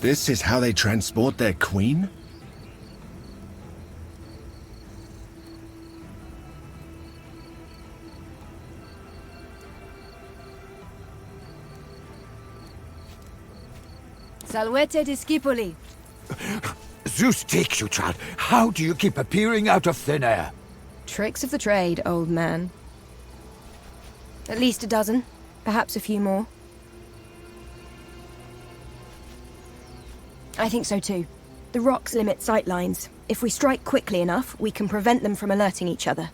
This is how they transport their queen? Salvete discipoli. Zeus takes you, child. How do you keep appearing out of thin air? Tricks of the trade, old man. At least a dozen, perhaps a few more. I think so too. The rocks limit sight lines. If we strike quickly enough, we can prevent them from alerting each other.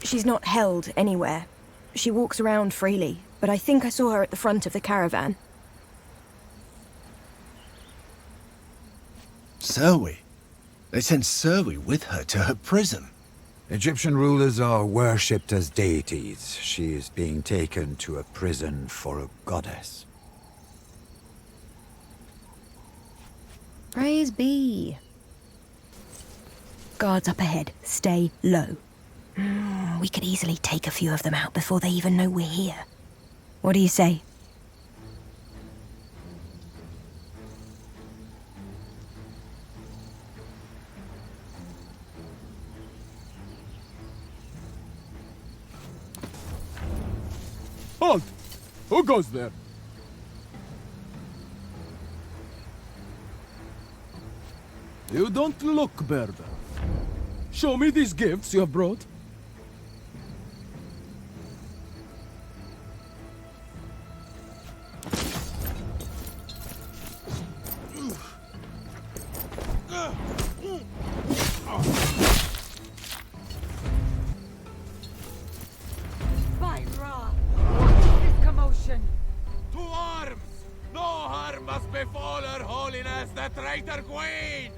She's not held anywhere. She walks around freely, but I think I saw her at the front of the caravan. Serwi? They sent Serwi with her to her prison. Egyptian rulers are worshipped as deities. She is being taken to a prison for a goddess. Praise be. Guards up ahead. Stay low. We could easily take a few of them out before they even know we're here. What do you say? Halt! Who goes there? You don't look better. Show me these gifts you have brought. To arms! No harm must befall her holiness, the traitor queen!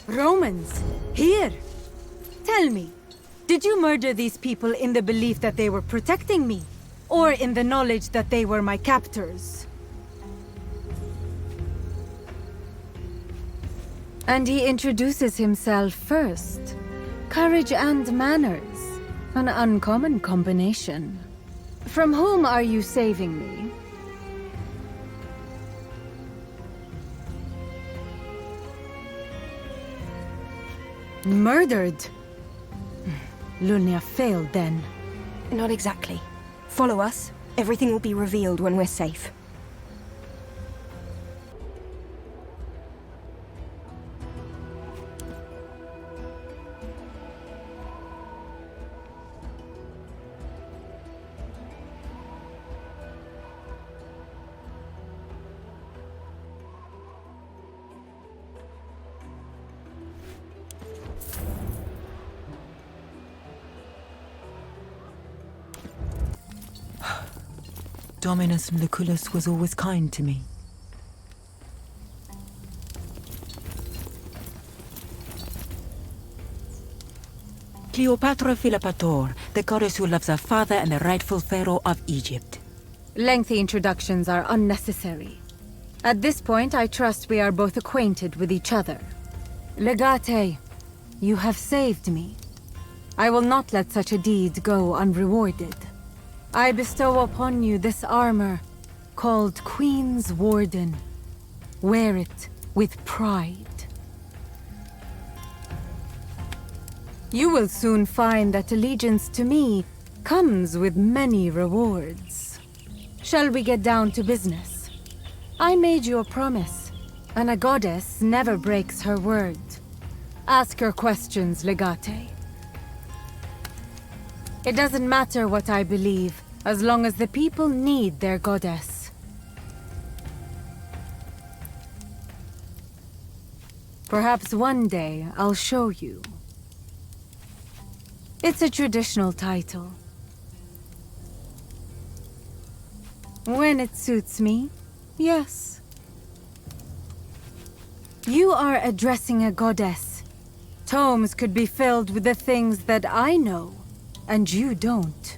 Romans, here! Tell me, did you murder these people in the belief that they were protecting me? Or in the knowledge that they were my captors? And he introduces himself first. Courage and manners. An uncommon combination. From whom are you saving me? Murdered? Lunia failed then. Not exactly. Follow us. Everything will be revealed when we're safe. Dominus Lucullus was always kind to me. Cleopatra Philopator, the goddess who loves her father and the rightful pharaoh of Egypt. Lengthy introductions are unnecessary. At this point, I trust we are both acquainted with each other. Legate, you have saved me. I will not let such a deed go unrewarded. I bestow upon you this armor, called Queen's Warden. Wear it with pride. You will soon find that allegiance to me comes with many rewards. Shall we get down to business? I made you a promise, and a goddess never breaks her word. Ask her questions, Legate. It doesn't matter what I believe, as long as the people need their goddess. Perhaps one day I'll show you. It's a traditional title. When it suits me, yes. You are addressing a goddess. Tomes could be filled with the things that I know, and you don't.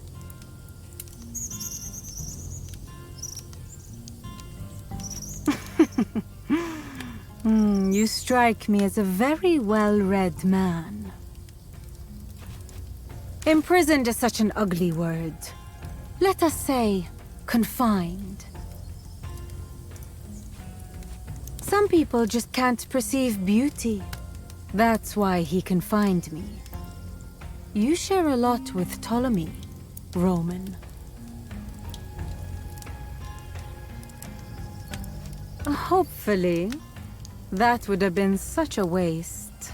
You strike me as a very well-read man. Imprisoned is such an ugly word. Let us say, confined. Some people just can't perceive beauty. That's why he confined me. You share a lot with Ptolemy, Roman. Hopefully. That would have been such a waste.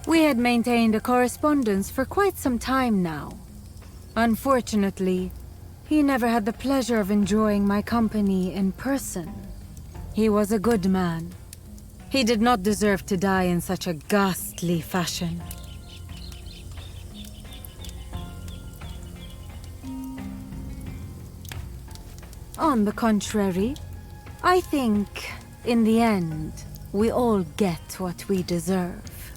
We had maintained a correspondence for quite some time now. Unfortunately, he never had the pleasure of enjoying my company in person. He was a good man. He did not deserve to die in such a ghastly fashion. On the contrary, I think, in the end, we all get what we deserve.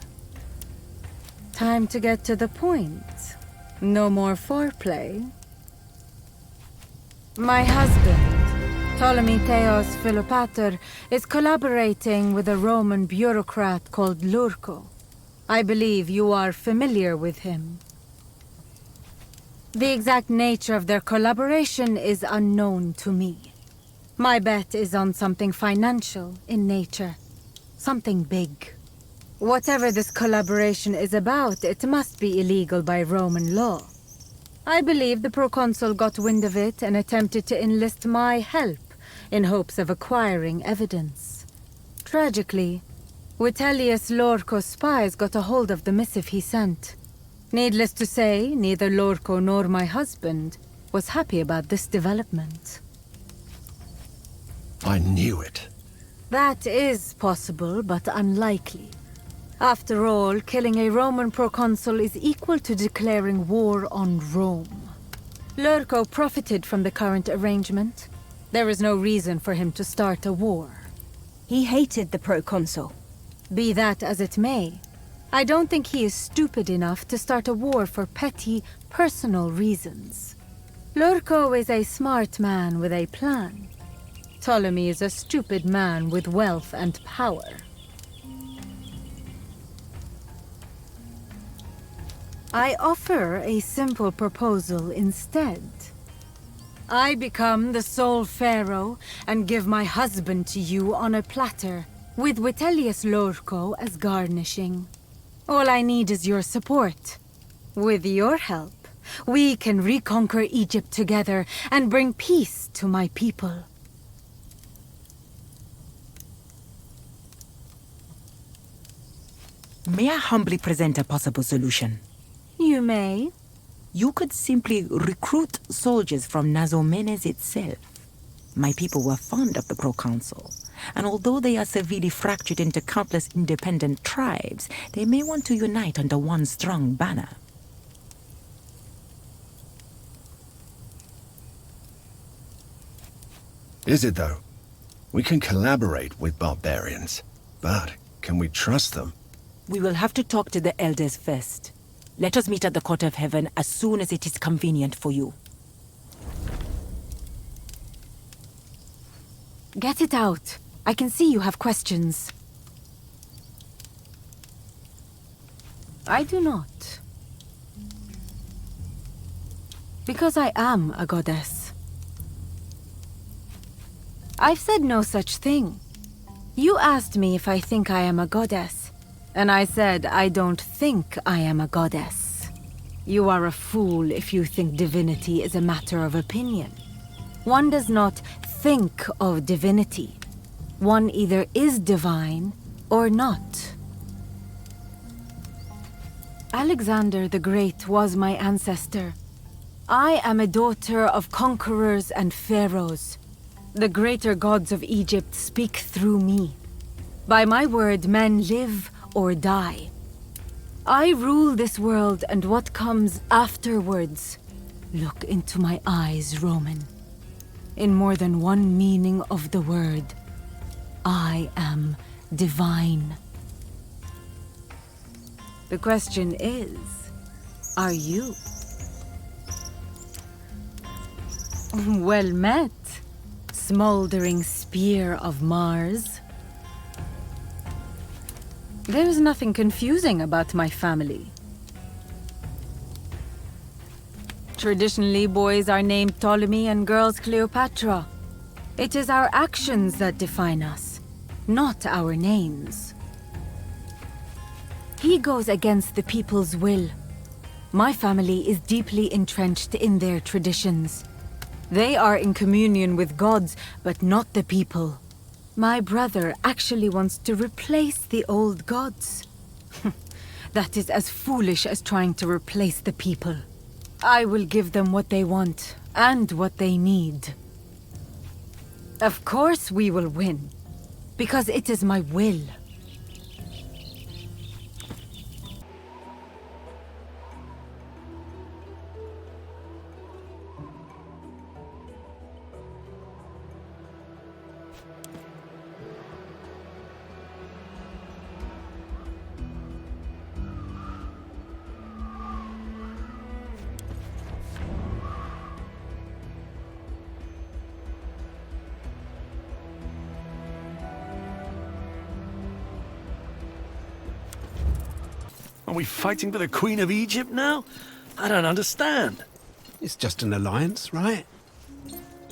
Time to get to the point. No more foreplay. My husband, Ptolemy Theos Philopater, is collaborating with a Roman bureaucrat called Lurco. I believe you are familiar with him. The exact nature of their collaboration is unknown to me. My bet is on something financial in nature. Something big. Whatever this collaboration is about, it must be illegal by Roman law. I believe the proconsul got wind of it and attempted to enlist my help in hopes of acquiring evidence. Tragically, Vitellius Lorco's spies got a hold of the missive he sent. Needless to say, neither Lorco nor my husband was happy about this development. I knew it. That is possible, but unlikely. After all, killing a Roman proconsul is equal to declaring war on Rome. Lurco profited from the current arrangement. There is no reason for him to start a war. He hated the proconsul. Be that as it may, I don't think he is stupid enough to start a war for petty, personal reasons. Lurco is a smart man with a plan. Ptolemy is a stupid man with wealth and power. I offer a simple proposal instead. I become the sole pharaoh and give my husband to you on a platter, with Vitellius Lorco as garnishing. All I need is your support. With your help, we can reconquer Egypt together and bring peace to my people. May I humbly present a possible solution? You may. You could simply recruit soldiers from Nazomenes itself. My people were fond of the proconsul, and although they are severely fractured into countless independent tribes, they may want to unite under one strong banner. Is it though? We can collaborate with barbarians, but can we trust them? We will have to talk to the elders first. Let us meet at the court of heaven as soon as it is convenient for you. Get it out. I can see you have questions. I do not. Because I am a goddess. I've said no such thing. You asked me if I think I am a goddess, and I said I don't think I am a goddess. You are a fool if you think divinity is a matter of opinion. One does not think of divinity. One either is divine or not. Alexander the Great was my ancestor. I am a daughter of conquerors and pharaohs. The greater gods of Egypt speak through me. By my word, men live or die. I rule this world and what comes afterwards. Look into my eyes, Roman. In more than one meaning of the word, I am divine. The question is, are you? Well met, smoldering spear of Mars. There is nothing confusing about my family. Traditionally, boys are named Ptolemy and girls Cleopatra. It is our actions that define us, not our names. He goes against the people's will. My family is deeply entrenched in their traditions. They are in communion with gods, but not the people. My brother actually wants to replace the old gods. That is as foolish as trying to replace the people. I will give them what they want, and what they need. Of course we will win, because it is my will. Are we fighting for the Queen of Egypt now? I don't understand. It's just an alliance, right?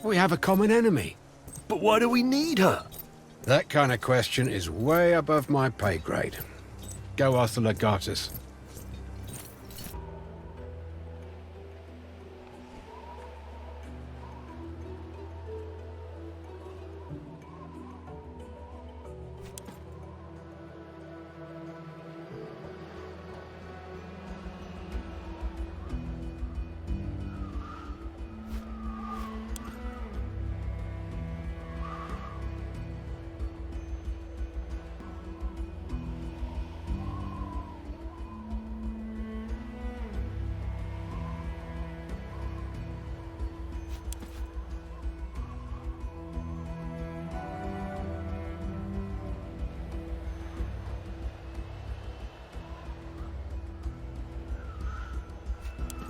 We have a common enemy. But why do we need her? That kind of question is way above my pay grade. Go ask the legatus.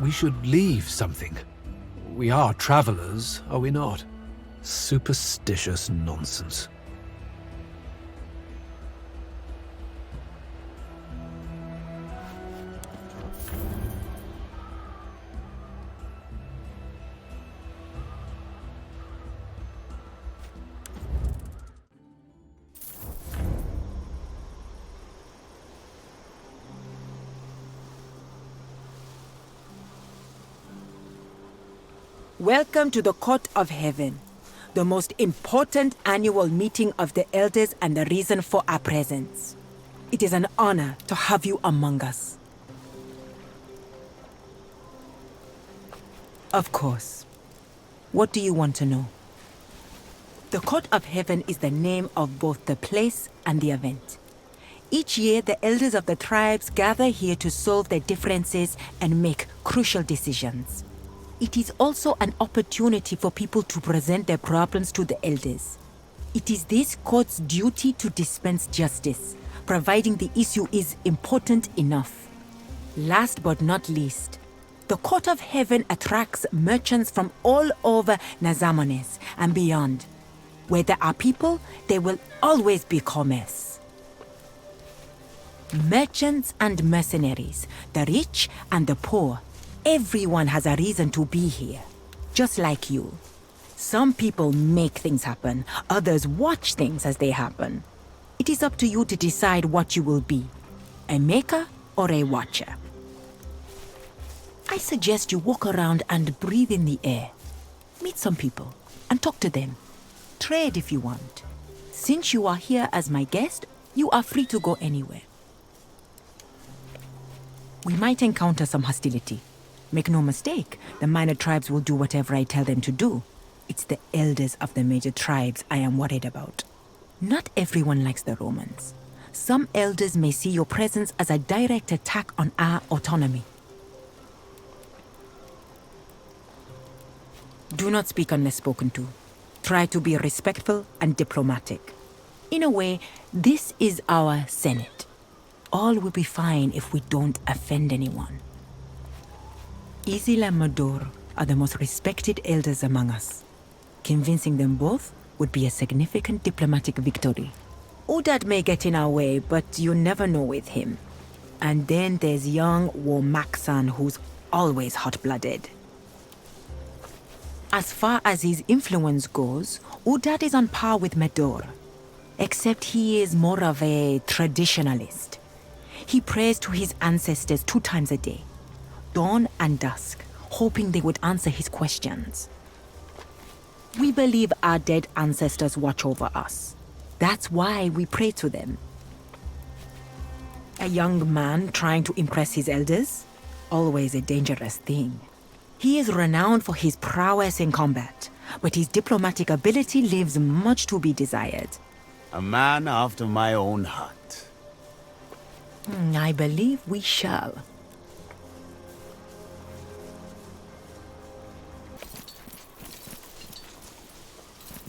We should leave something. We are travelers, are we not? Superstitious nonsense. Welcome to the Court of Heaven, the most important annual meeting of the elders and the reason for our presence. It is an honor to have you among us. Of course. What do you want to know? The Court of Heaven is the name of both the place and the event. Each year, the elders of the tribes gather here to solve their differences and make crucial decisions. It is also an opportunity for people to present their problems to the elders. It is this court's duty to dispense justice, providing the issue is important enough. Last but not least, the Court of Heaven attracts merchants from all over Nazamones and beyond. Where there are people, there will always be commerce. Merchants and mercenaries, the rich and the poor, everyone has a reason to be here, just like you. Some people make things happen, others watch things as they happen. It is up to you to decide what you will be, a maker or a watcher. I suggest you walk around and breathe in the air. Meet some people and talk to them. Trade if you want. Since you are here as my guest, you are free to go anywhere. We might encounter some hostility. Make no mistake, the minor tribes will do whatever I tell them to do. It's the elders of the major tribes I am worried about. Not everyone likes the Romans. Some elders may see your presence as a direct attack on our autonomy. Do not speak unless spoken to. Try to be respectful and diplomatic. In a way, this is our Senate. All will be fine if we don't offend anyone. Isil and Mador are the most respected elders among us. Convincing them both would be a significant diplomatic victory. Udad may get in our way, but you never know with him. And then there's young Womaksan, who's always hot-blooded. As far as his influence goes, Udad is on par with Medor. Except he is more of a traditionalist. He prays to his ancestors 2 times a day, dawn and dusk, hoping they would answer his questions. We believe our dead ancestors watch over us. That's why we pray to them. A young man trying to impress his elders? Always a dangerous thing. He is renowned for his prowess in combat, but his diplomatic ability leaves much to be desired. A man after my own heart. I believe we shall.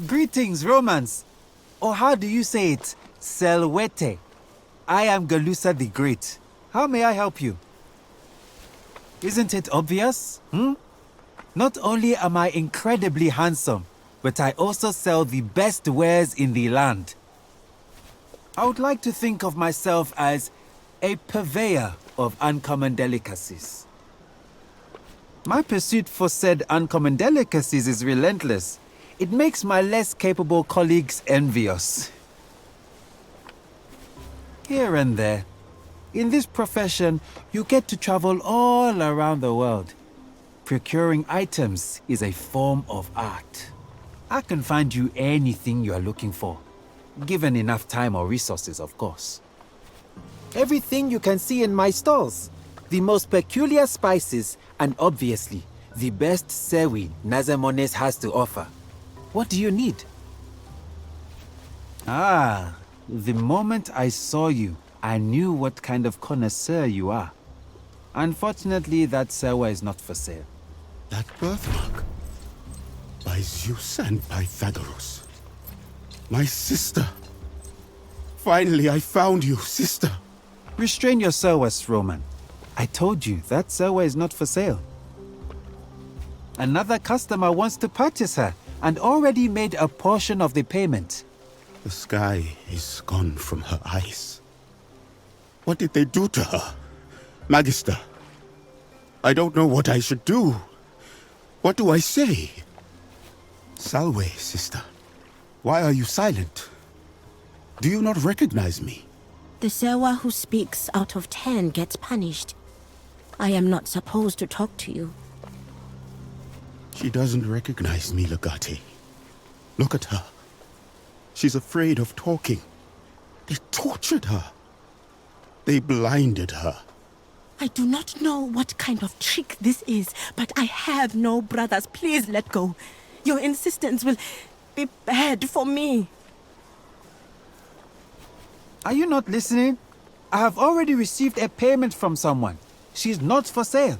Greetings, Romans. Or how do you say it? Selwete. I am Galusa the Great. How may I help you? Isn't it obvious? Not only am I incredibly handsome, but I also sell the best wares in the land. I would like to think of myself as a purveyor of uncommon delicacies. My pursuit for said uncommon delicacies is relentless. It makes my less capable colleagues envious. Here and there, in this profession, you get to travel all around the world. Procuring items is a form of art. I can find you anything you are looking for, given enough time or resources, of course. Everything you can see in my stalls. The most peculiar spices, and obviously, the best sewi Nazamones has to offer. What do you need? Ah, the moment I saw you, I knew what kind of connoisseur you are. Unfortunately, that sewa is not for sale. That birthmark. By Zeus and Pythagoras. My sister. Finally, I found you, sister. Restrain your sewas, Roman. I told you, that sewa is not for sale. Another customer wants to purchase her and already made a portion of the payment. The sky is gone from her eyes. What did they do to her? Magister, I don't know what I should do. What do I say? Salve, sister. Why are you silent? Do you not recognize me? The Sewa who speaks out of 10 gets punished. I am not supposed to talk to you. She doesn't recognize me, Legate. Look at her. She's afraid of talking. They tortured her. They blinded her. I do not know what kind of trick this is, but I have no brothers. Please let go. Your insistence will be bad for me. Are you not listening? I have already received a payment from someone. She's not for sale.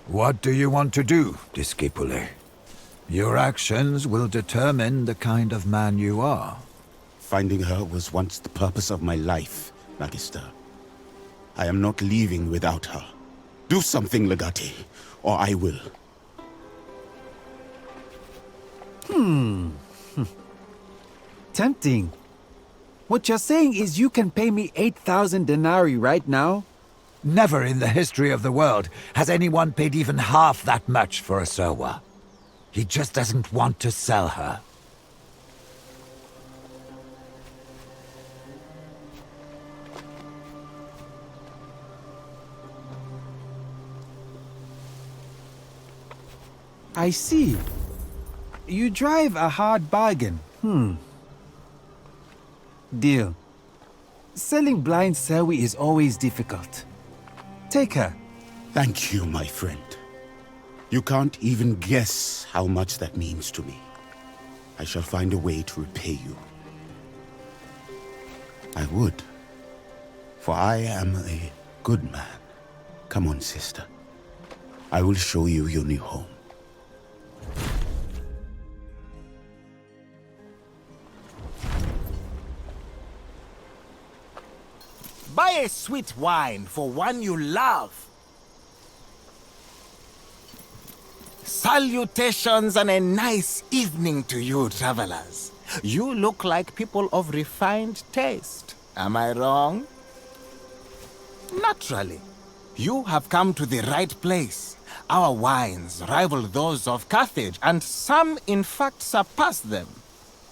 What do you want to do, Discipule? Your actions will determine the kind of man you are. Finding her was once the purpose of my life, Magister. I am not leaving without her. Do something, Legate, or I will. Tempting. What you're saying is you can pay me 8,000 denarii right now? Never in the history of the world has anyone paid even half that much for a Sewa. He just doesn't want to sell her. I see. You drive a hard bargain. Deal. Selling blind Sewi is always difficult. Take her. Thank you, my friend. You can't even guess how much that means to me. I shall find a way to repay you. I would. For I am a good man. Come on, sister. I will show you your new home. Buy a sweet wine for one you love. Salutations and a nice evening to you, travelers. You look like people of refined taste. Am I wrong? Naturally. You have come to the right place. Our wines rival those of Carthage, and some, in fact, surpass them.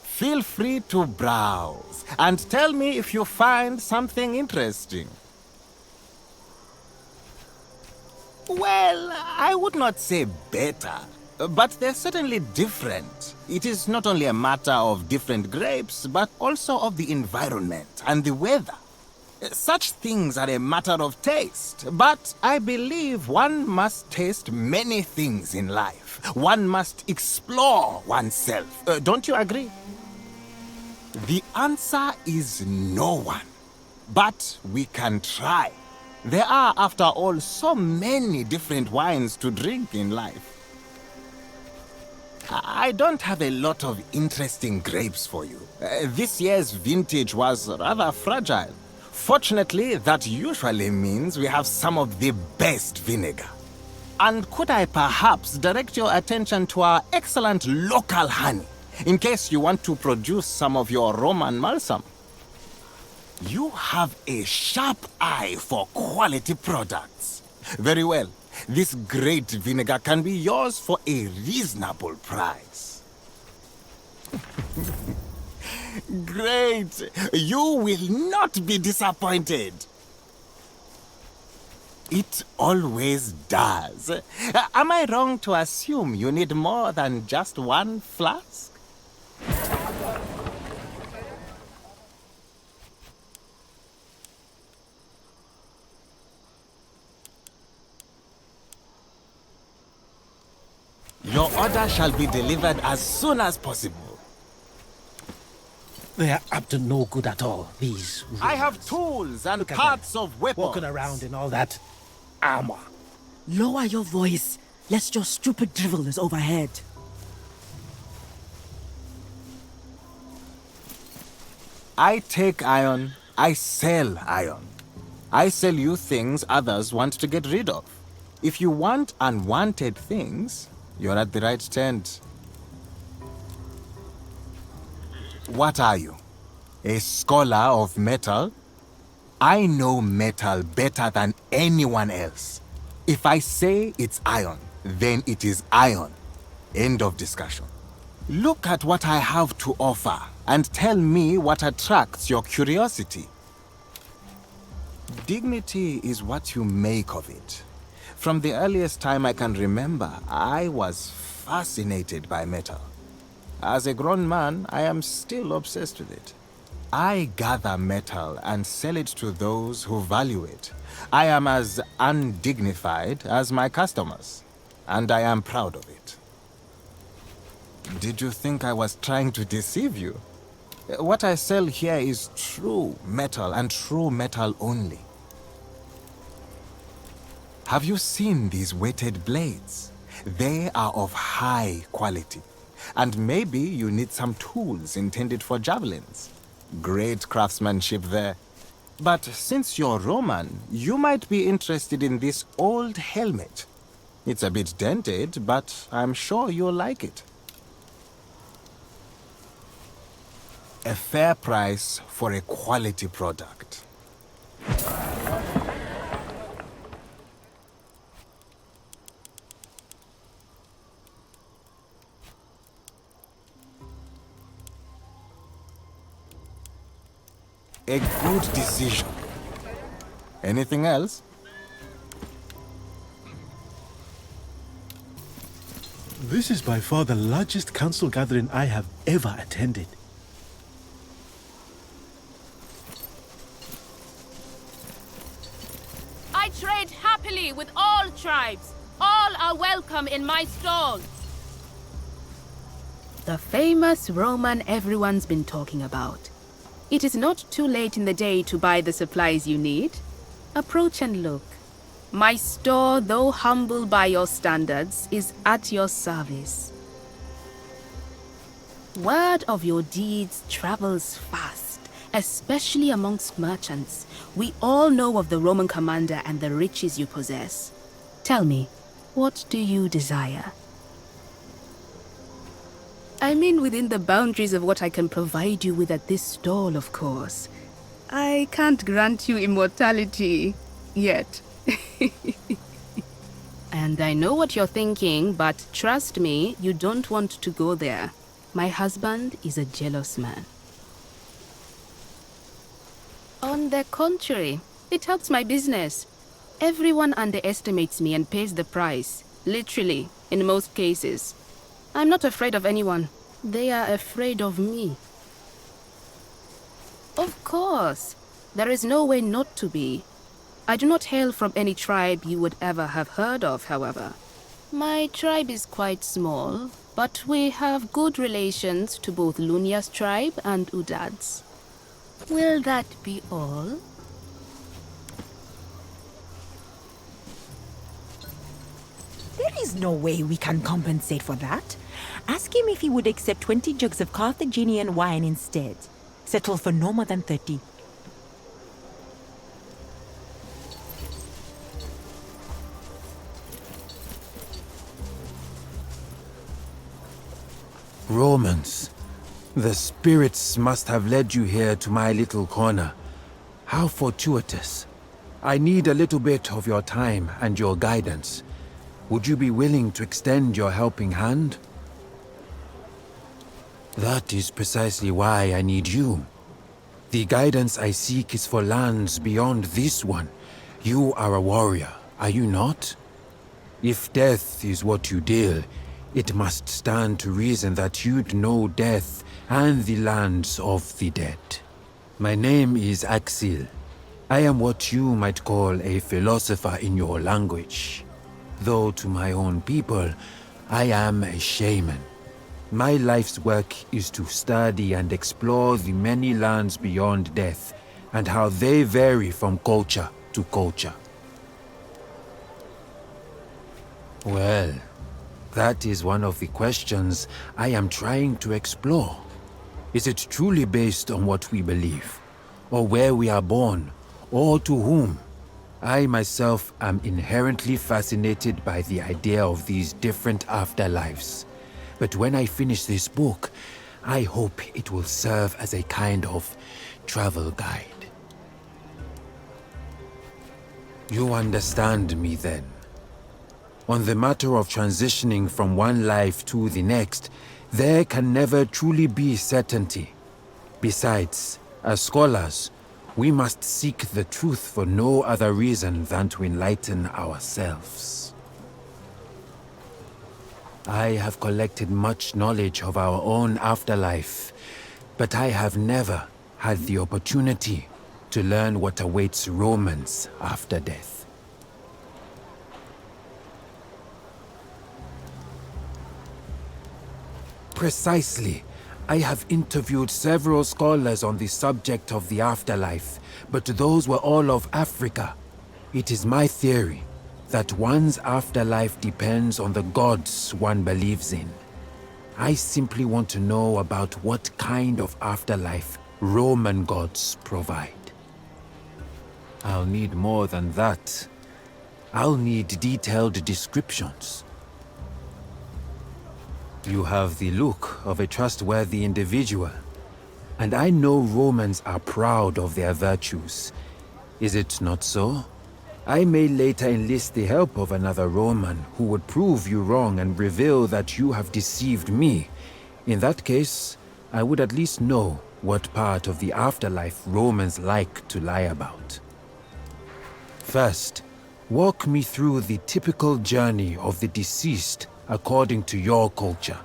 Feel free to browse, and tell me if you find something interesting. Well, I would not say better, but they're certainly different. It is not only a matter of different grapes, but also of the environment and the weather. Such things are a matter of taste, but I believe one must taste many things in life. One must explore oneself. Don't you agree? The answer is no one, but we can try. There are, after all, so many different wines to drink in life. I don't have a lot of interesting grapes for you. This year's vintage was rather fragile. Fortunately, that usually means we have some of the best vinegar. And could I perhaps direct your attention to our excellent local honey, in case you want to produce some of your Roman balsam? You have a sharp eye for quality products. Very well. This great vinegar can be yours for a reasonable price. Great! You will not be disappointed. It always does. Am I wrong to assume you need more than just one flask? Your order shall be delivered as soon as possible. They are up to no good at all, these rumors. I have tools and parts of weapons. Walking around in all that armor. Lower your voice, lest your stupid drivel is overheard. I take iron, I sell iron. I sell you things others want to get rid of. If you want unwanted things, you're at the right tent. What are you? A scholar of metal? I know metal better than anyone else. If I say it's iron, then it is iron. End of discussion. Look at what I have to offer and tell me what attracts your curiosity. Dignity is what you make of it. From the earliest time I can remember, I was fascinated by metal. As a grown man, I am still obsessed with it. I gather metal and sell it to those who value it. I am as undignified as my customers, and I am proud of it. Did you think I was trying to deceive you? What I sell here is true metal and true metal only. Have you seen these weighted blades? They are of high quality. And maybe you need some tools intended for javelins. Great craftsmanship there. But since you're Roman, you might be interested in this old helmet. It's a bit dented, but I'm sure you'll like it. A fair price for a quality product. A good decision. Anything else? This is by far the largest council gathering I have ever attended. I trade happily with all tribes. All are welcome in my stall. The famous Roman everyone's been talking about. It is not too late in the day to buy the supplies you need. Approach and look. My store, though humble by your standards, is at your service. Word of your deeds travels fast, especially amongst merchants. We all know of the Roman commander and the riches you possess. Tell me, what do you desire? I mean within the boundaries of what I can provide you with at this stall, of course. I can't grant you immortality yet. And I know what you're thinking, but trust me, you don't want to go there. My husband is a jealous man. On the contrary, it helps my business. Everyone underestimates me and pays the price. Literally, in most cases. I'm not afraid of anyone. They are afraid of me. Of course. There is no way not to be. I do not hail from any tribe you would ever have heard of, however. My tribe is quite small, but we have good relations to both Lunia's tribe and Udad's. Will that be all? There is no way we can compensate for that. Ask him if he would accept 20 jugs of Carthaginian wine instead. Settle for no more than 30. Romans, the spirits must have led you here to my little corner. How fortuitous. I need a little bit of your time and your guidance. Would you be willing to extend your helping hand? That is precisely why I need you. The guidance I seek is for lands beyond this one. You are a warrior, are you not? If death is what you deal, it must stand to reason that you'd know death and the lands of the dead. My name is Axil. I am what you might call a philosopher in your language. Though to my own people, I am a shaman. My life's work is to study and explore the many lands beyond death and how they vary from culture to culture. Well, that is one of the questions I am trying to explore. Is it truly based on what we believe, or where we are born, or to whom? I myself am inherently fascinated by the idea of these different afterlives. But when I finish this book, I hope it will serve as a kind of travel guide. You understand me then? On the matter of transitioning from one life to the next, there can never truly be certainty. Besides, as scholars, we must seek the truth for no other reason than to enlighten ourselves. I have collected much knowledge of our own afterlife, but I have never had the opportunity to learn what awaits Romans after death. Precisely. I have interviewed several scholars on the subject of the afterlife, but those were all of Africa. It is my theory that one's afterlife depends on the gods one believes in. I simply want to know about what kind of afterlife Roman gods provide. I'll need more than that. I'll need detailed descriptions. You have the look of a trustworthy individual, and I know Romans are proud of their virtues. Is it not so? I may later enlist the help of another Roman who would prove you wrong and reveal that you have deceived me. In that case, I would at least know what part of the afterlife Romans like to lie about. First, walk me through the typical journey of the deceased according to your culture.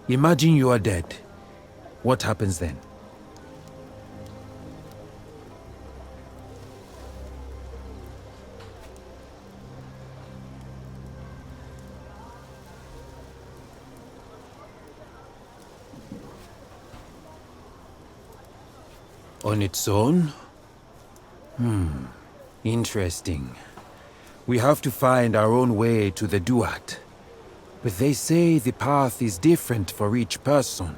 Imagine you are dead. What happens then? On its own? Interesting. We have to find our own way to the Duat. But they say the path is different for each person.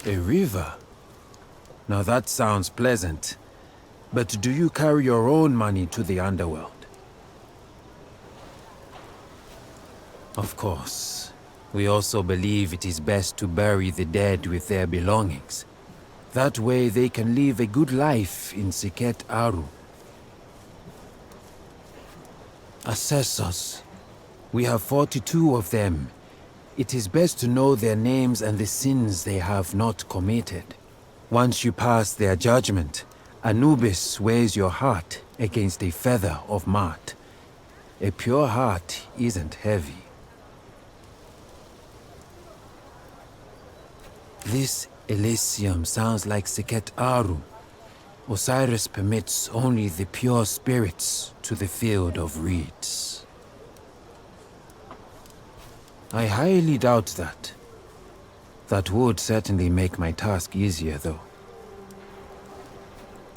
A river? Now that sounds pleasant. But do you carry your own money to the underworld? Of course. We also believe it is best to bury the dead with their belongings. That way they can live a good life in Siket Aru. assessors. We have 42 of them. It is best to know their names and the sins they have not committed. Once you pass their judgment, Anubis weighs your heart against a feather of Mart. A pure heart isn't heavy. This Elysium sounds like Sekhet Aru. Osiris permits only the pure spirits to the field of reeds. I highly doubt that. That would certainly make my task easier, though.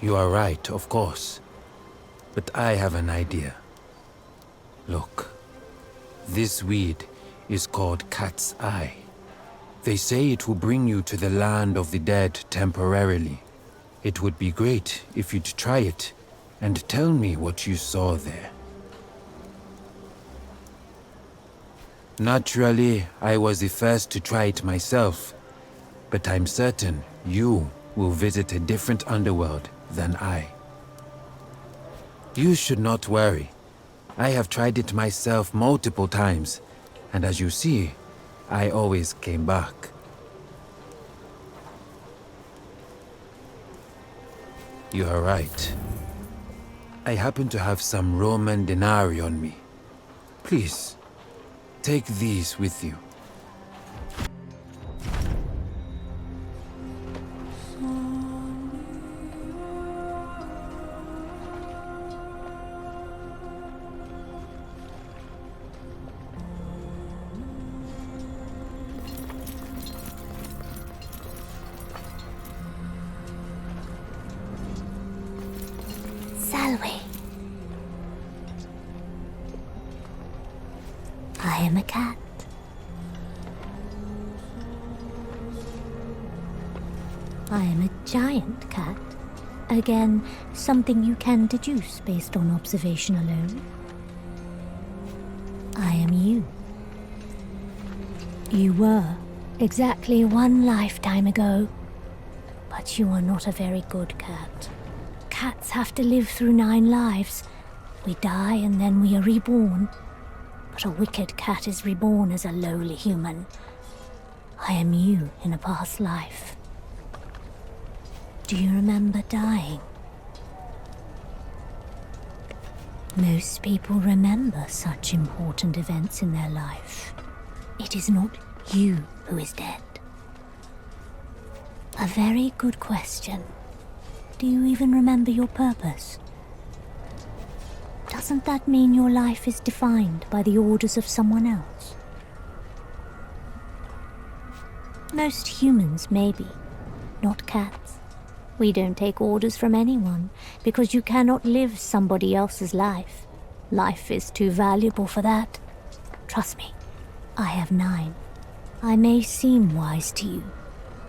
You are right, of course. But I have an idea. Look. This weed is called cat's eye. They say it will bring you to the land of the dead temporarily. It would be great if you'd try it and tell me what you saw there. Naturally, I was the first to try it myself, but I'm certain you will visit a different underworld than I. You should not worry. I have tried it myself multiple times, and as you see, I always came back. You are right. I happen to have some Roman denarii on me. Please, take these with you. I am a cat. I am a giant cat. Again, something you can deduce based on observation alone. I am you. You were, exactly one lifetime ago. But you are not a very good cat. Cats have to live through 9 lives. We die and then we are reborn. But a wicked cat is reborn as a lowly human. I am you in a past life. Do you remember dying? Most people remember such important events in their life. It is not you who is dead. A very good question. Do you even remember your purpose? Doesn't that mean your life is defined by the orders of someone else? Most humans, maybe. Not cats. We don't take orders from anyone, because you cannot live somebody else's life. Life is too valuable for that. Trust me, I have 9. I may seem wise to you,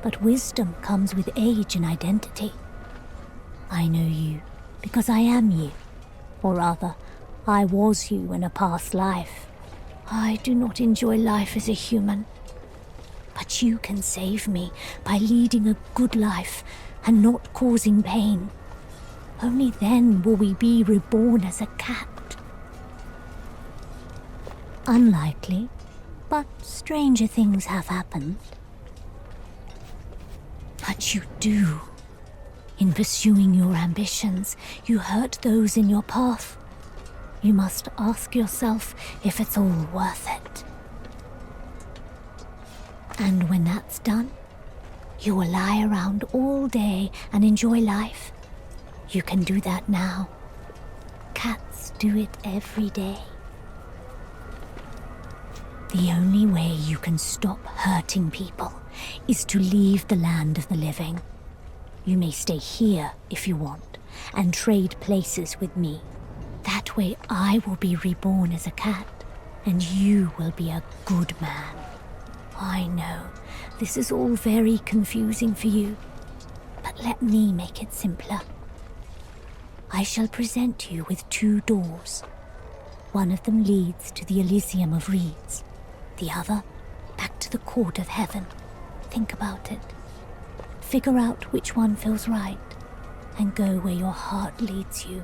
but wisdom comes with age and identity. I know you, because I am you. Or rather, I was you in a past life. I do not enjoy life as a human. But you can save me by leading a good life and not causing pain. Only then will we be reborn as a cat. Unlikely, but stranger things have happened. But you do. In pursuing your ambitions, you hurt those in your path. You must ask yourself if it's all worth it. And when that's done, you will lie around all day and enjoy life. You can do that now. Cats do it every day. The only way you can stop hurting people is to leave the land of the living. You may stay here if you want, and trade places with me. That way I will be reborn as a cat, and you will be a good man. I know, this is all very confusing for you, but let me make it simpler. I shall present you with 2 doors. One of them leads to the Elysium of Reeds, the other back to the court of heaven. Think about it. Figure out which one feels right, and go where your heart leads you.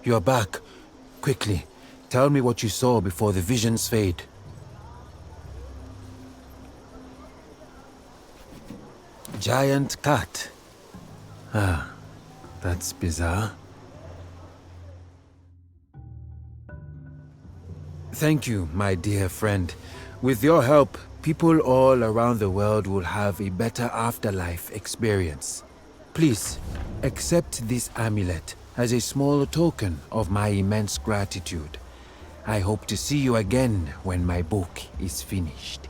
You're back. Quickly, tell me what you saw before the visions fade. Giant cat. Ah, that's bizarre. Thank you, my dear friend. With your help, people all around the world will have a better afterlife experience. Please, accept this amulet as a small token of my immense gratitude. I hope to see you again when my book is finished.